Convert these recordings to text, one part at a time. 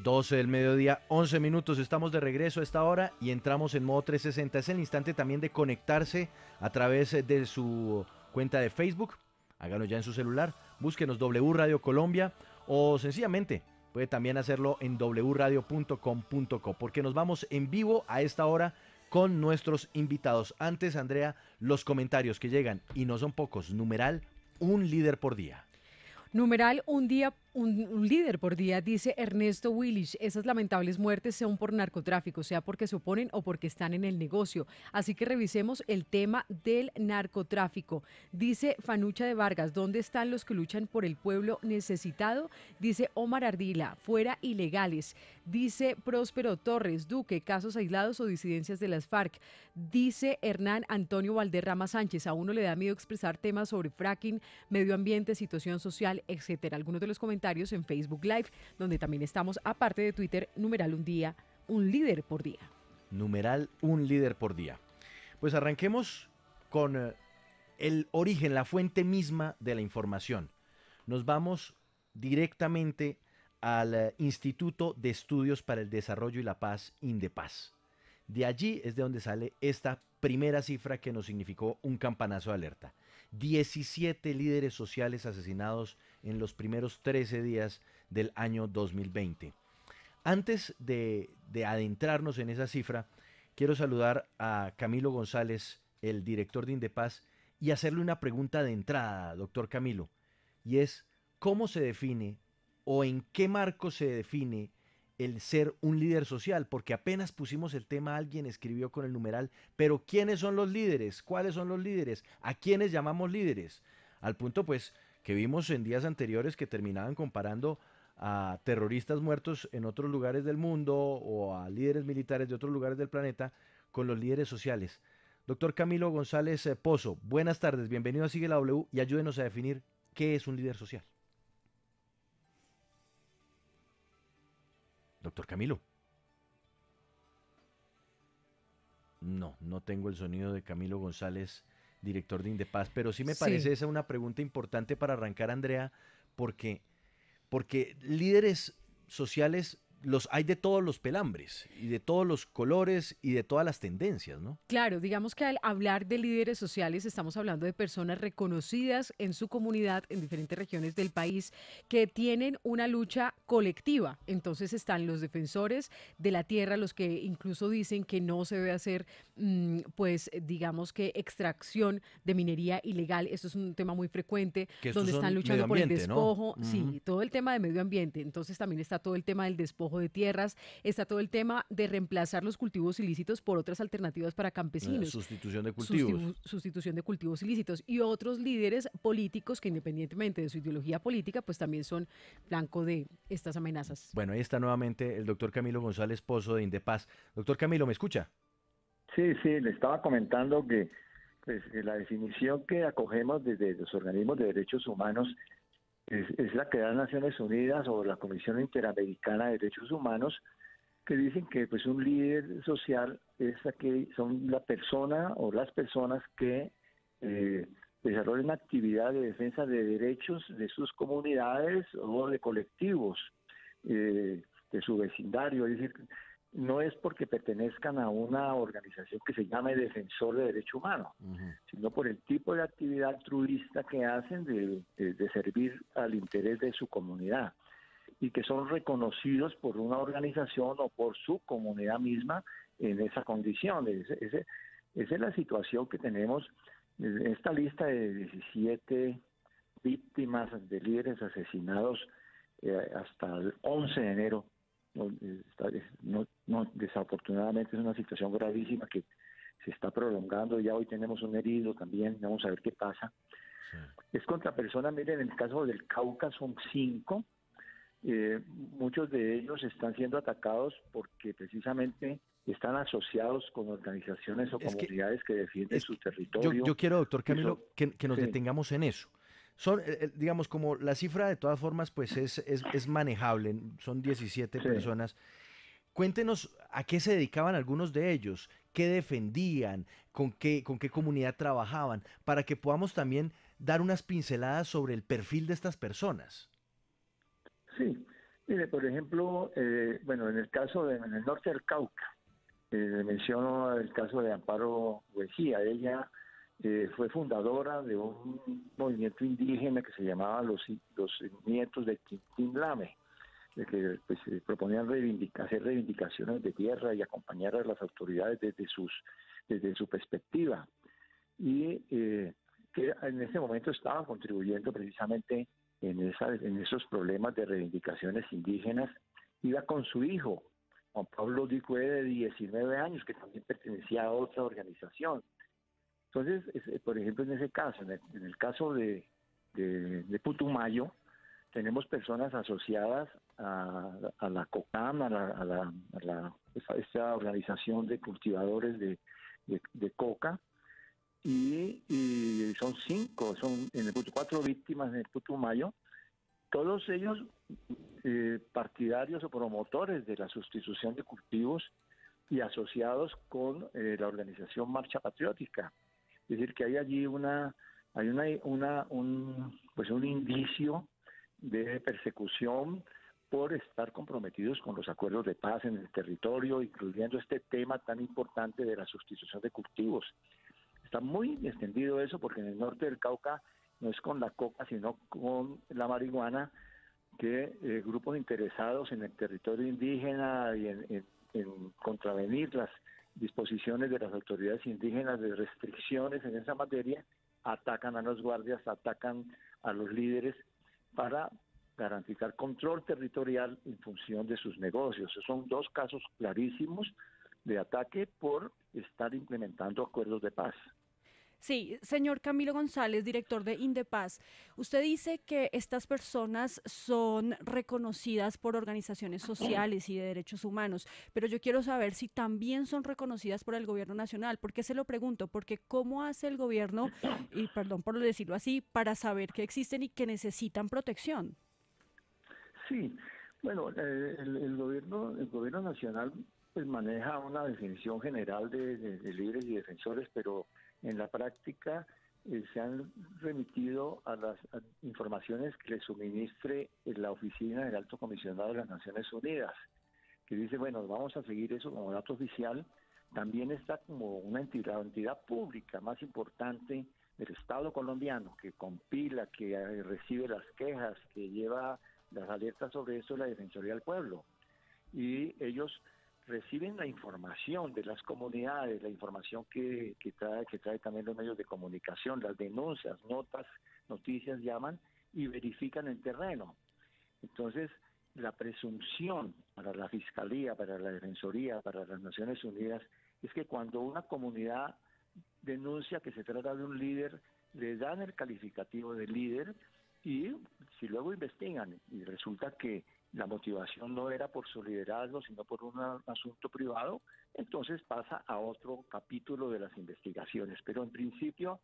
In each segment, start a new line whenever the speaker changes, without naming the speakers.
12 del mediodía, 11 minutos, estamos de regreso a esta hora y entramos en modo 360. Es el instante también de conectarse a través de su cuenta de Facebook. Háganlo ya en su celular, búsquenos W Radio Colombia o sencillamente puede también hacerlo en wradio.com.co porque nos vamos en vivo a esta hora con nuestros invitados. Antes, Andrea, los comentarios que llegan y no son pocos. Numeral, un líder por día.
Numeral, un líder por día, dice Ernesto Willich. Esas lamentables muertes son por narcotráfico, sea porque se oponen o porque están en el negocio. Así que revisemos el tema del narcotráfico. Dice Fanucha de Vargas, ¿dónde están los que luchan por el pueblo necesitado? Dice Omar Ardila, fuera ilegales. Dice Próspero Torres, Duque, casos aislados o disidencias de las FARC. Dice Hernán Antonio Valderrama Sánchez, a uno le da miedo expresar temas sobre fracking, medio ambiente, situación social, etcétera. Algunos de los comentarios en Facebook Live, donde también estamos, aparte de Twitter, numeral un día, un líder por día.
Numeral un líder por día. Pues arranquemos con el origen, la fuente misma de la información. Nos vamos directamente al Instituto de Estudios para el Desarrollo y la Paz, INDEPAZ. De allí es de donde sale esta primera cifra que nos significó un campanazo de alerta. 17 líderes sociales asesinados en los primeros 13 días del año 2020. Antes de adentrarnos en esa cifra, quiero saludar a Camilo González, el director de INDEPAZ, y hacerle una pregunta de entrada, doctor Camilo, y es, ¿cómo se define o en qué marco se define el ser un líder social? Porque apenas pusimos el tema, alguien escribió con el numeral, pero ¿quiénes son los líderes? ¿Cuáles son los líderes? ¿A quiénes llamamos líderes? Al punto pues que vimos en días anteriores que terminaban comparando a terroristas muertos en otros lugares del mundo o a líderes militares de otros lugares del planeta con los líderes sociales. Doctor Camilo González Pozo, buenas tardes, bienvenido a Sigue la W y ayúdenos a definir qué es un líder social. Doctor Camilo. No tengo el sonido de Camilo González, director de INDEPAZ, pero sí me parece esa una pregunta importante para arrancar, Andrea, porque líderes sociales los hay de todos los pelambres y de todos los colores y de todas las tendencias, ¿no?
Claro, digamos que al hablar de líderes sociales estamos hablando de personas reconocidas en su comunidad en diferentes regiones del país que tienen una lucha colectiva. Entonces están los defensores de la tierra, los que incluso dicen que no se debe hacer, pues digamos que extracción de minería ilegal. Esto es un tema muy frecuente,
Que
donde
estos
están
son medio
luchando por el
ambiente, ¿no?
despojo. Sí, todo el tema de medio ambiente. Entonces también está todo el tema del despojo de tierras, está todo el tema de reemplazar los cultivos ilícitos por otras alternativas para campesinos.
Sustitución de cultivos.
Sustitución de cultivos ilícitos. Y otros líderes políticos que independientemente de su ideología política, pues también son blanco de estas amenazas.
Bueno, ahí está nuevamente el doctor Camilo González Pozo de INDEPAZ. Doctor Camilo, ¿me escucha?
Sí, le estaba comentando que pues, la definición que acogemos desde los organismos de derechos humanos es la que da Naciones Unidas o la Comisión Interamericana de Derechos Humanos, que dicen que pues un líder social es son la persona o las personas que desarrollan actividad de defensa de derechos de sus comunidades o de colectivos de su vecindario. Es decir, no es porque pertenezcan a una organización que se llame Defensor de Derecho Humano, sino por el tipo de actividad altruista que hacen de servir al interés de su comunidad, y que son reconocidos por una organización o por su comunidad misma en esa condición. Esa es la situación que tenemos en esta lista de 17 víctimas de líderes asesinados hasta el 11 de enero. Desafortunadamente es una situación gravísima que se está prolongando. Ya hoy tenemos un herido también, vamos a ver qué pasa. Sí. Es contra personas, miren, en el caso del Cauca son 5. Muchos de ellos están siendo atacados porque precisamente están asociados con organizaciones o comunidades que defienden su territorio.
Yo quiero, doctor Camilo, que nos detengamos en eso. Son, digamos, como la cifra de todas formas pues es manejable, son 17 personas. Cuéntenos a qué se dedicaban algunos de ellos, qué defendían, con qué comunidad trabajaban, para que podamos también dar unas pinceladas sobre el perfil de estas personas.
Sí, Mire, por ejemplo, bueno, en el norte del Cauca, menciono el caso de Amparo Huejía. Ella fue fundadora de un movimiento indígena que se llamaba los Nietos de Quintín Lame, de que pues, proponían hacer reivindicaciones de tierra y acompañar a las autoridades desde su perspectiva. Y que en ese momento estaba contribuyendo precisamente en esos problemas de reivindicaciones indígenas. Iba con su hijo, Juan Pablo Dicue, de 19 años, que también pertenecía a otra organización. Entonces, por ejemplo, en ese caso, en el caso de Putumayo, tenemos personas asociadas a la COCAM, a esta organización de cultivadores de coca, y son cuatro víctimas en el Putumayo, todos ellos partidarios o promotores de la sustitución de cultivos y asociados con la organización Marcha Patriótica. Es decir, que hay allí un indicio de persecución por estar comprometidos con los acuerdos de paz en el territorio, incluyendo este tema tan importante de la sustitución de cultivos. Está muy extendido eso porque en el norte del Cauca no es con la coca, sino con la marihuana, que grupos interesados en el territorio indígena y en contravenir las disposiciones de las autoridades indígenas de restricciones en esa materia, atacan a los guardias, atacan a los líderes para garantizar control territorial en función de sus negocios. Esos son dos casos clarísimos de ataque por estar implementando acuerdos de paz.
Sí, señor Camilo González, director de Indepaz, usted dice que estas personas son reconocidas por organizaciones sociales y de derechos humanos, pero yo quiero saber si también son reconocidas por el gobierno nacional. ¿Por qué se lo pregunto? Porque ¿cómo hace el gobierno, y perdón por decirlo así, para saber que existen y que necesitan protección?
Sí, bueno, el gobierno nacional pues maneja una definición general de líderes y defensores, pero en la práctica se han remitido a las informaciones que le suministre la oficina del Alto Comisionado de las Naciones Unidas, que dice, bueno, vamos a seguir eso como dato oficial. También está como una entidad pública más importante del Estado colombiano, que compila, que recibe las quejas, que lleva las alertas sobre eso, la Defensoría del Pueblo. Y ellos reciben la información de las comunidades, la información que trae también los medios de comunicación, las denuncias, notas, noticias llaman y verifican el terreno. Entonces, la presunción para la Fiscalía, para la Defensoría, para las Naciones Unidas, es que cuando una comunidad denuncia que se trata de un líder, le dan el calificativo de líder, y si luego investigan y resulta que la motivación no era por su liderazgo, sino por un asunto privado, entonces pasa a otro capítulo de las investigaciones. Pero en principio,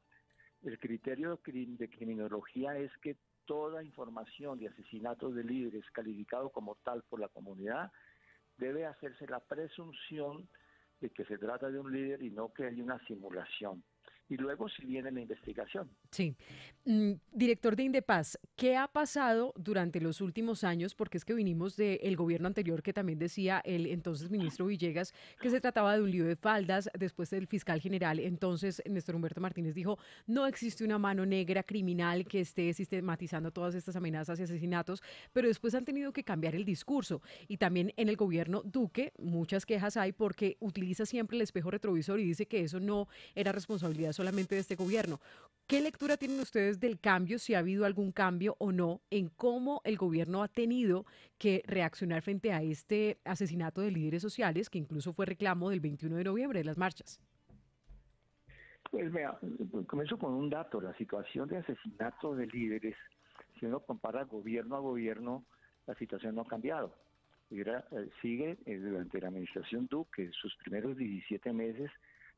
el criterio de criminología es que toda información de asesinatos de líderes calificado como tal por la comunidad debe hacerse la presunción de que se trata de un líder y no que hay una simulación. Y luego si viene la investigación.
Sí. Director de Indepaz, ¿qué ha pasado durante los últimos años? Porque es que vinimos del gobierno anterior que también decía el entonces ministro Villegas que se trataba de un lío de faldas. Después del fiscal general, entonces Néstor Humberto Martínez dijo, no existe una mano negra criminal que esté sistematizando todas estas amenazas y asesinatos, pero después han tenido que cambiar el discurso. Y también en el gobierno Duque, muchas quejas hay porque utiliza siempre el espejo retrovisor y dice que eso no era responsabilidad solamente de este gobierno. ¿Qué lectura tienen ustedes del cambio, si ha habido algún cambio o no, en cómo el gobierno ha tenido que reaccionar frente a este asesinato de líderes sociales, que incluso fue reclamo del 21 de noviembre de las marchas?
Pues vea, comienzo con un dato. La situación de asesinato de líderes, si uno compara gobierno a gobierno, la situación no ha cambiado. Sigue durante la administración Duque, sus primeros 17 meses,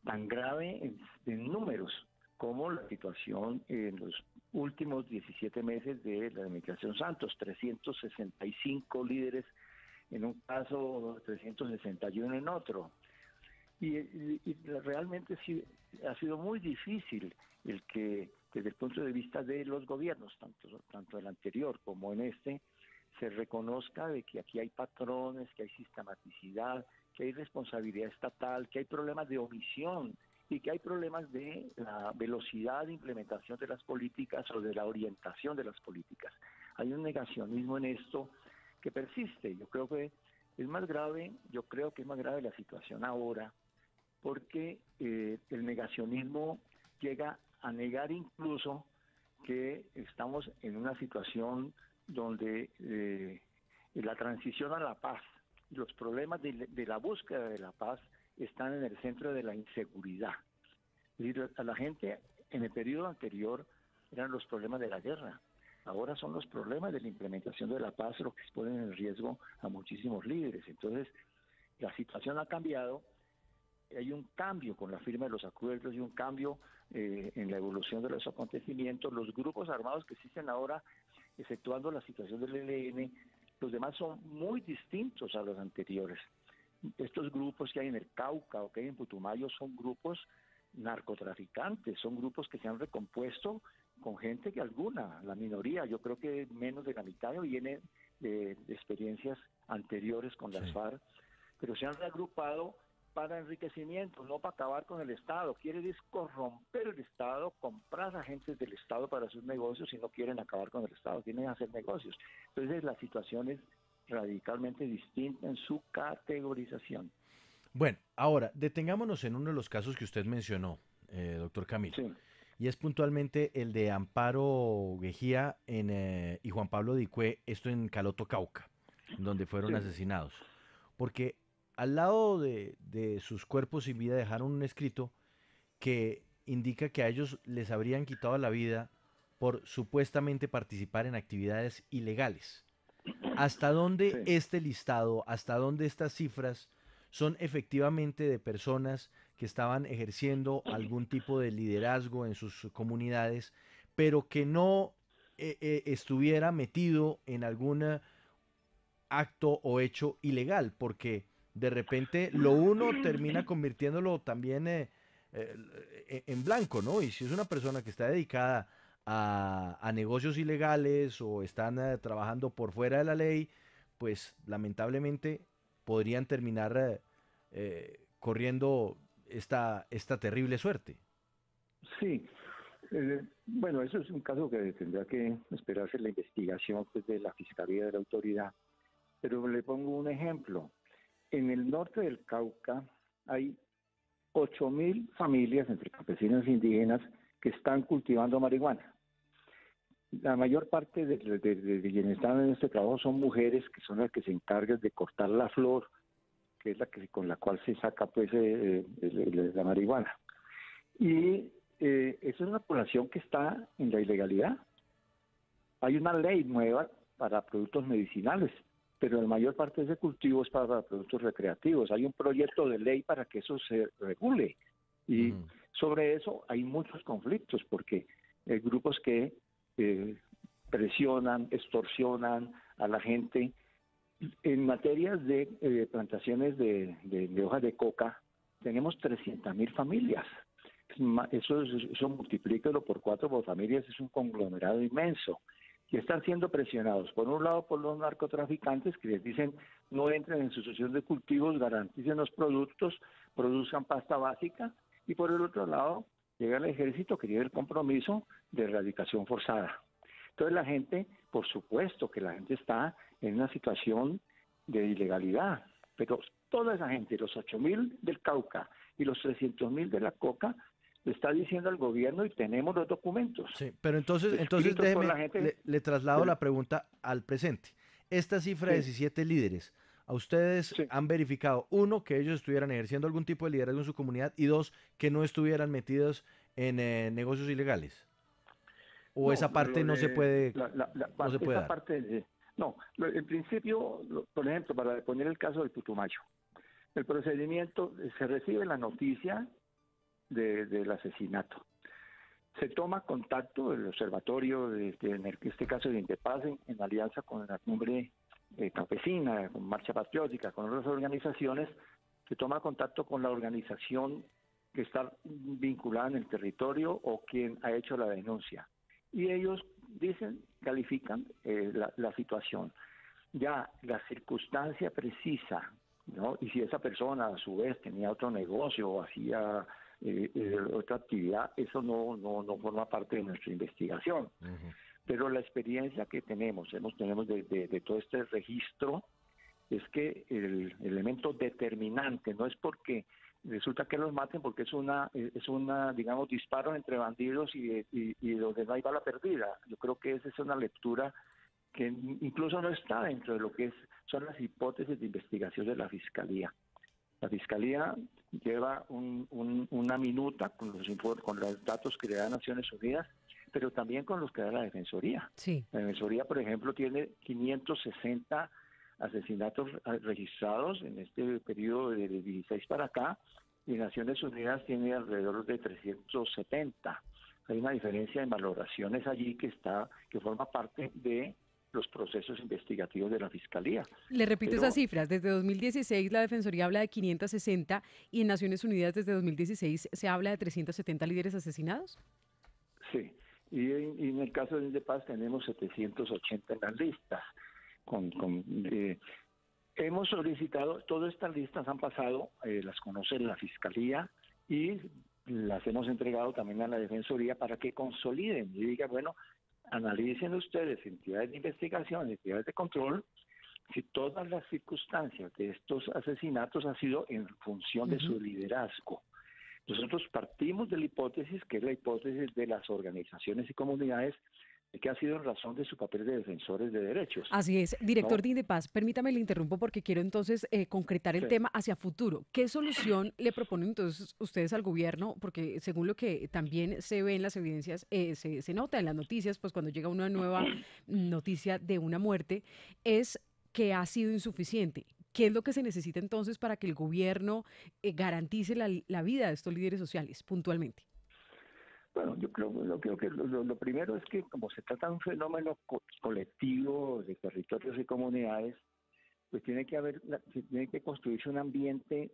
tan grave en números como la situación en los últimos 17 meses de la administración Santos, 365 líderes en un caso, 361 en otro. Y realmente sí ha sido muy difícil el que, desde el punto de vista de los gobiernos, tanto el anterior como en este, se reconozca de que aquí hay patrones, que hay sistematicidad, que hay responsabilidad estatal, que hay problemas de omisión y que hay problemas de la velocidad de implementación de las políticas o de la orientación de las políticas. Hay un negacionismo en esto que persiste. Yo creo que es más grave la situación ahora, porque el negacionismo llega a negar incluso que estamos en una situación donde la transición a la paz, los problemas de la búsqueda de la paz están en el centro de la inseguridad. Es decir, a la gente en el periodo anterior eran los problemas de la guerra, ahora son los problemas de la implementación de la paz los que ponen en riesgo a muchísimos líderes. Entonces, la situación ha cambiado, hay un cambio con la firma de los acuerdos y un cambio en la evolución de los acontecimientos. Los grupos armados que existen ahora, exceptuando la situación del ELN, los demás son muy distintos a los anteriores. Estos grupos que hay en el Cauca o que hay en Putumayo son grupos narcotraficantes, son grupos que se han recompuesto con gente que alguna, la minoría, yo creo que menos de la mitad viene de experiencias anteriores con las FARC, pero se han reagrupado para enriquecimiento, no para acabar con el Estado. Quieren es corromper el Estado, comprar agentes del Estado para sus negocios y no quieren acabar con el Estado, quieren hacer negocios. Entonces la situación es radicalmente distinta en su categorización.
Bueno, ahora, detengámonos en uno de los casos que usted mencionó, doctor Camilo,
Sí.
y es puntualmente el de Amparo Guejía y Juan Pablo Dicue, esto en Caloto, Cauca, donde fueron
Sí.
asesinados. Porque al lado de sus cuerpos sin vida dejaron un escrito que indica que a ellos les habrían quitado la vida por supuestamente participar en actividades ilegales. ¿Hasta dónde
Sí.
este listado, hasta dónde estas cifras son efectivamente de personas que estaban ejerciendo algún tipo de liderazgo en sus comunidades, pero que no estuviera metido en algún acto o hecho ilegal? Porque de repente lo uno termina convirtiéndolo también en blanco, ¿no? Y si es una persona que está dedicada a negocios ilegales o están trabajando por fuera de la ley, pues lamentablemente podrían terminar corriendo esta terrible suerte.
Sí. Bueno, eso es un caso que tendrá que esperarse la investigación pues, de la Fiscalía de la Autoridad. Pero le pongo un ejemplo. En el norte del Cauca hay 8.000 familias entre campesinos e indígenas que están cultivando marihuana. La mayor parte de quienes están en este trabajo son mujeres que son las que se encargan de cortar la flor, que es la que con la cual se saca pues la marihuana. Y esa es una población que está en la ilegalidad. Hay una ley nueva para productos medicinales, pero la mayor parte de ese cultivo es para productos recreativos. Hay un proyecto de ley para que eso se regule. Y sobre eso hay muchos conflictos, porque hay grupos que presionan, extorsionan a la gente. En materias de plantaciones de hojas de coca, tenemos 300.000 familias. Eso multiplíquelo por 4 por familias, es un conglomerado inmenso. Y están siendo presionados, por un lado, por los narcotraficantes que les dicen no entren en sucesión de cultivos, garanticen los productos, produzcan pasta básica, y por el otro lado, llega el ejército que tiene el compromiso de erradicación forzada. Entonces la gente, por supuesto que la gente está en una situación de ilegalidad, pero toda esa gente, los 8.000 del Cauca y los 300.000 de la coca, le está diciendo al gobierno y tenemos los documentos.
Sí, pero entonces
Escritos por la
déjeme,
gente.
le traslado la pregunta al presente. Esta cifra de 17 líderes, ¿a ustedes han verificado, uno, que ellos estuvieran ejerciendo algún tipo de liderazgo en su comunidad y dos, que no estuvieran metidos en negocios ilegales? ¿O no, esa parte no se puede, no se puede dar?
No, en principio, por ejemplo, para poner el caso del Putumayo, el procedimiento, se recibe la noticia del asesinato. Se toma contacto del observatorio, en este caso de Indepaz, en alianza con la cumbre campesina, con Marcha Patriótica, con otras organizaciones, se toma contacto con la organización que está vinculada en el territorio o quien ha hecho la denuncia. Y ellos dicen, califican la situación. ya la circunstancia precisa, ¿no? Y si esa persona a su vez tenía otro negocio o hacía otra actividad, eso no forma parte de nuestra investigación.
Ujú.
Pero la experiencia que tenemos de todo este registro es que el elemento determinante no es porque resulta que los maten, porque es una digamos, disparo entre bandidos y donde no hay bala perdida. Yo creo que esa es una lectura que incluso no está dentro de lo que son las hipótesis de investigación de la Fiscalía. La Fiscalía lleva una minuta con los datos que le da Naciones Unidas, pero también con los que da la Defensoría.
Sí.
La Defensoría, por ejemplo, tiene 560 asesinatos registrados en este periodo de 16 para acá, y Naciones Unidas tiene alrededor de 370. Hay una diferencia en valoraciones allí que forma parte de los procesos investigativos de la Fiscalía.
Le repito
Pero
esas cifras. Desde 2016 la Defensoría habla de 560 y en Naciones Unidas desde 2016 se habla de 370 líderes asesinados.
sí, y en el caso de Indepaz tenemos 780 en las listas. Hemos solicitado, todas estas listas han pasado, las conoce la Fiscalía y las hemos entregado también a la Defensoría para que consoliden y digan, bueno, analicen ustedes, entidades de investigación, entidades de control, si todas las circunstancias de estos asesinatos han sido en función de su liderazgo. Nosotros partimos de la hipótesis, que es la hipótesis de las organizaciones y comunidades, que ha sido en razón de su papel de defensores de derechos.
Así es.
¿No?
Director de Indepaz, permítame le interrumpo porque quiero entonces concretar el
Sí.
tema hacia futuro. ¿Qué solución le proponen entonces ustedes al gobierno? Porque según lo que también se ve en las evidencias, se nota en las noticias, pues cuando llega una nueva noticia de una muerte, es que ha sido insuficiente. ¿Qué es lo que se necesita entonces para que el gobierno garantice la vida de estos líderes sociales puntualmente?
Bueno, yo creo que lo primero es que como se trata de un fenómeno colectivo de territorios y comunidades, pues tiene que construirse un ambiente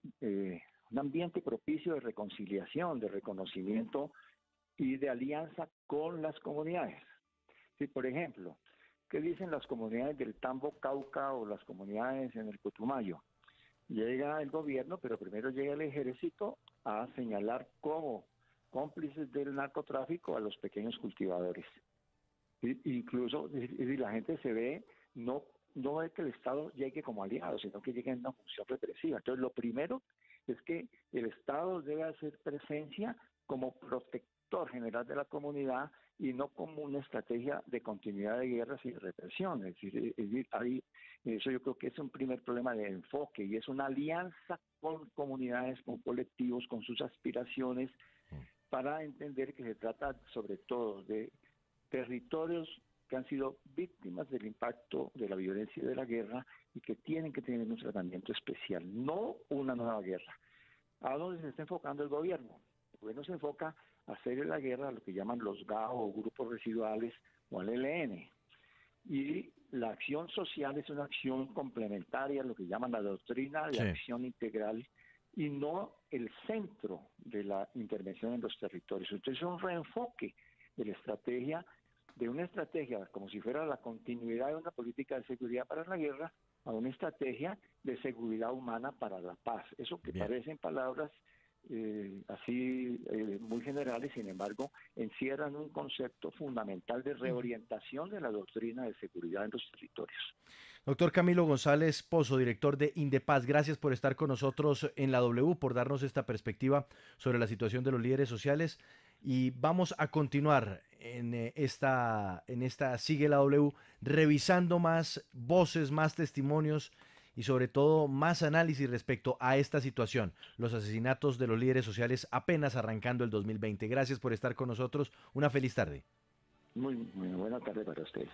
propicio de reconciliación, de reconocimiento y de alianza con las comunidades. Si, por ejemplo, ¿qué dicen las comunidades del Tambo, Cauca o las comunidades en el Putumayo? Llega el gobierno, pero primero llega el ejército a señalar como cómplices del narcotráfico a los pequeños cultivadores. Incluso la gente se ve, no ve que el Estado llegue como aliado, sino que llegue en una función represiva. Entonces, lo primero es que el Estado debe hacer presencia como protector general de la comunidad y no como una estrategia de continuidad de guerras y de represión. Es decir, eso yo creo que es un primer problema de enfoque y es una alianza con comunidades, con colectivos, con sus aspiraciones, para entender que se trata sobre todo de territorios que han sido víctimas del impacto de la violencia y de la guerra y que tienen que tener un tratamiento especial, no una nueva guerra. ¿A dónde se está enfocando el gobierno? El gobierno se enfoca a hacer la guerra a lo que llaman los GAO o grupos residuales o al ELN. Y la acción social es una acción complementaria a lo que llaman la doctrina de acción integral y no el centro de la intervención en los territorios. Entonces es un reenfoque de una estrategia como si fuera la continuidad de una política de seguridad para la guerra a una estrategia de seguridad humana para la paz. Eso que parecen palabras muy generales, sin embargo, encierran un concepto fundamental de reorientación de la doctrina de seguridad en los territorios.
Doctor Camilo González Pozo, director de Indepaz, gracias por estar con nosotros en la W, por darnos esta perspectiva sobre la situación de los líderes sociales. Y vamos a continuar en esta Sigue la W, revisando más voces, más testimonios y sobre todo más análisis respecto a esta situación, los asesinatos de los líderes sociales apenas arrancando el 2020. Gracias por estar con nosotros. Una feliz tarde.
Muy buena tarde para ustedes.